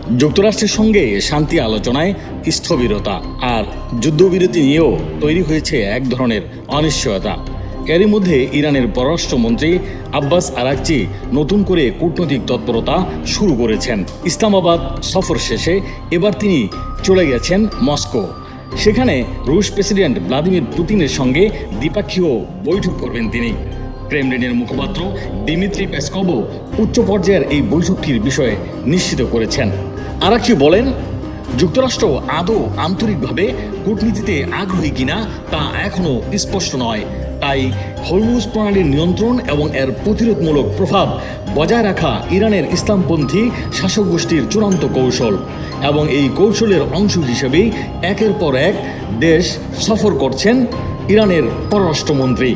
যুক্তরাষ্ট্রের সঙ্গে শান্তি আলোচনায় স্থবিরতা আর যুদ্ধবিরতি নিয়েও তৈরি হয়েছে এক ধরনের অনিশ্চয়তা। এরই মধ্যে ইরানের পররাষ্ট্রমন্ত্রী আব্বাস আরাকচি নতুন করে কূটনৈতিক তৎপরতা শুরু করেছেন। ইসলামাবাদ সফর শেষে এবার তিনি চলে গেছেন মস্কো। সেখানে রুশ প্রেসিডেন্ট ভ্লাদিমির পুতিনের সঙ্গে দ্বিপাক্ষীয় বৈঠক করবেন তিনি। ক্রেমলিনের মুখপাত্র দিমিত্রি পেসকভও উচ্চ পর্যায়ের এই বৈঠকটির বিষয়ে নিশ্চিত করেছেন। আরাকচি বলেন, যুক্তরাষ্ট্র আদৌ আন্তরিকভাবে কূটনীতিতে আগ্রহী কিনা তা এখনও স্পষ্ট নয়। তাই হরমুজ প্রণালীর নিয়ন্ত্রণ এবং এর প্রতিরোধমূলক প্রভাব বজায় রাখা ইরানের ইসলামপন্থী শাসক গোষ্ঠীর চূড়ান্ত কৌশল, এবং এই কৌশলের অংশ হিসেবেই একের পর এক দেশ সফর করছেন ইরানের পররাষ্ট্রমন্ত্রী।